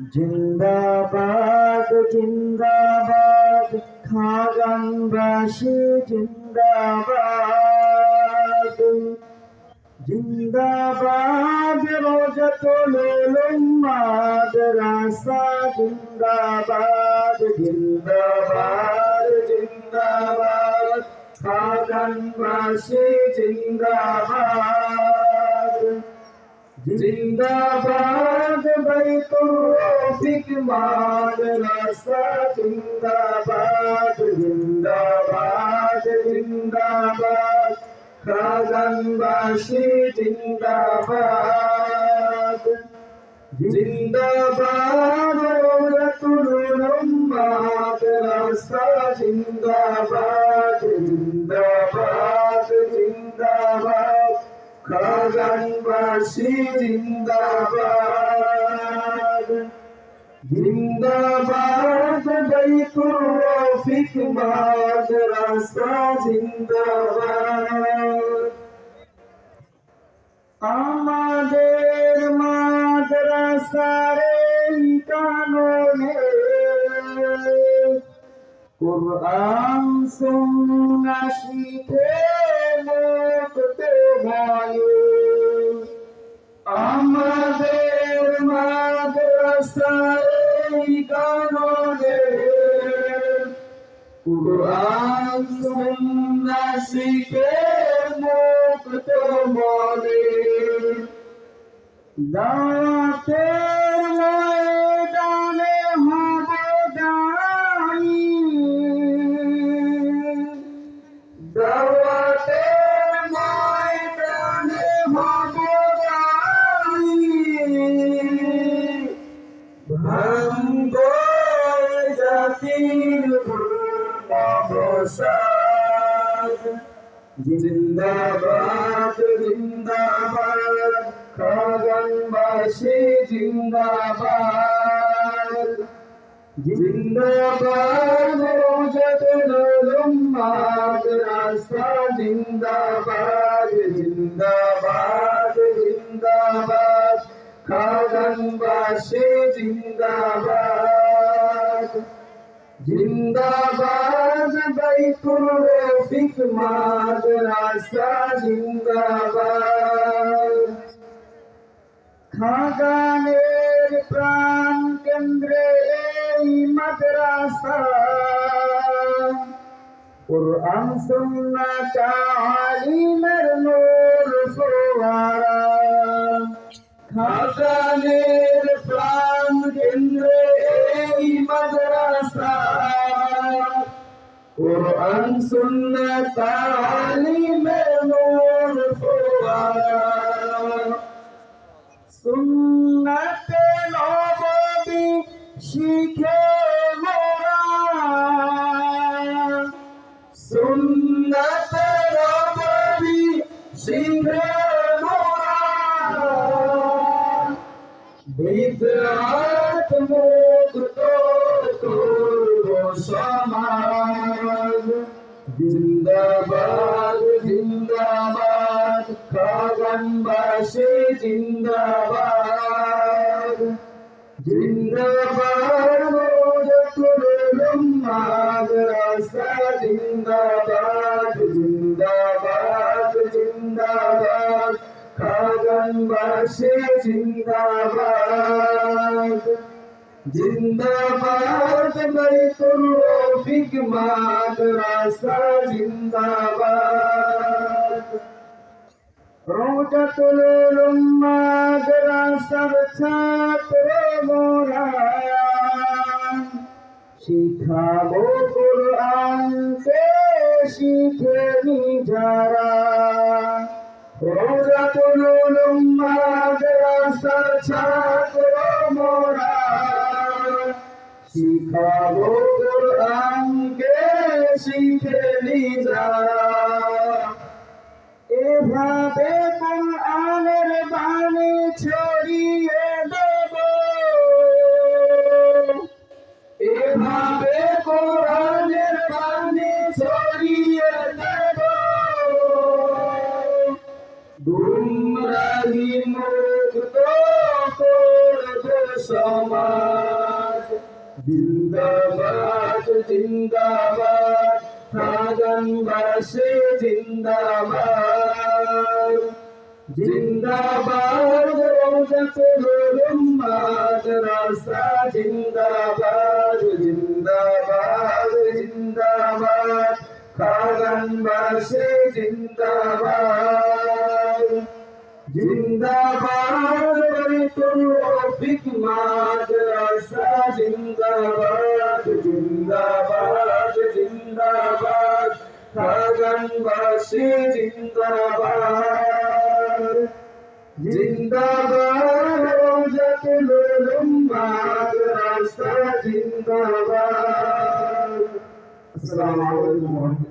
জিন্দাবাদ জিন্দাবাদ খাগানবাসী জিন্দাবাদ জিন্দাবাদ রোজাতুল উম্মাদ রাসা জিন্দাবাদ জিন্দাবাদ জিন্দাবাদ খাগানবাসী জিন্দাবাদ জিন্দাবাদ বাইতুর রফিক মাদ্রাসা জিন্দাবাদ জিন্দাবাদ জিন্দাবাদ খাগানবাসী জিন্দাবাদ জিন্দাবাদ রওজাতুল মাদ্রাসা জিন্দাবাদ জিন্দাবাদ জিন্দাবাদ খাগানবাসী জিন্দাবাদ জিন্দাবাদ বাইতুর রফিক মাদ্রাসা জিন্দাবাদ আমাদের মাদ্রাসার এই কাননে কুরআন সুন্নাহ শিখে মুক্ত হয় আমাদের মাদ্রাসার এই কাননে কুরআন সুন্নাহ শিখে মুক্ত মনে দাওয়াতের ময়দানে হব দাঁড়ি দাওয়াতের ময়দানে হব দাঁড়ি ভাঙ্গ জাতির অবসাদ জিন্দাবাদ জিন্দাবাদ খাগানবাসী জিন্দাবাদ জিন্দাবাদ রওজাতুল মাদ্রাসা জিন্দাবাদ জিন্দাবাদ জিন্দাবাদ খাগানবাসী জিন্দাবাদ জিন্দাবাদ বাইতুর রফিক মাদ্রাসা জিন্দাবাদ খাগানের প্রাণ কেন্দ্রে এই মাদ্রাসা কুরআন সুন্নাহ তালিমের নূর ফোয়ারা খাগানের প্রাণ কেন্দ্রে এই মাদ্রাসা কুরআন সুন্নাহ তালিমের নূর ফোয়ারা সুন্নাতে নববী শিখে মোরা সুন্নাতে নববী শিখে মোরা বিদআত মুক্ত করব সমাজ জিন্দাবাদ জিন্দাবাদ খাগানবাসী জিন্দাবাদ জিন্দাবাদ রওজাতুল মাদ্রাসা জিন্দাবাদ জিন্দাবাদ জিন্দাবাদ খাগানবাসী জিন্দাবাদ জিন্দাবাদ বাইতুর রফিক মাদ্রাসা জিন্দাবাদ রওজাতুল মাদ্রাসার ছাত্র মোরা শিখাবো কুরআনকে শিখেনি যারা রওজাতুল মাদ্রাসার ছাত্র মোরা শিখাবো কুরআনকে শিখেনি যারা এভাবে কুরআনের বাণী ছড়িয়ে দেব এভাবে কুরআনের বাণী ছড়িয়ে দেব গুমরাহি মুক্ত করব সমাজ জিন্দাবাদ জিন্দাবাদ প্রাণবাসী জিন্দাবাদ জিন্দাবাদ রওজাতুল উম্মাদ রাসা জিন্দাবাদ জিন্দাবাদ জিন্দাবাদ প্রাণবাসী জিন্দাবাদ জিন্দাবাদ বাইতুল রফিক মাদ্রাসা জিন্দাবাদ জিন্দাবাদ জিন্দাবাদ প্রাণবাসী জিন্দাবাদ জিন্দাবাদ রওজাতুল উলুম মাদ্রাসা জিন্দাবাদ। আসসালামু আলাইকুম।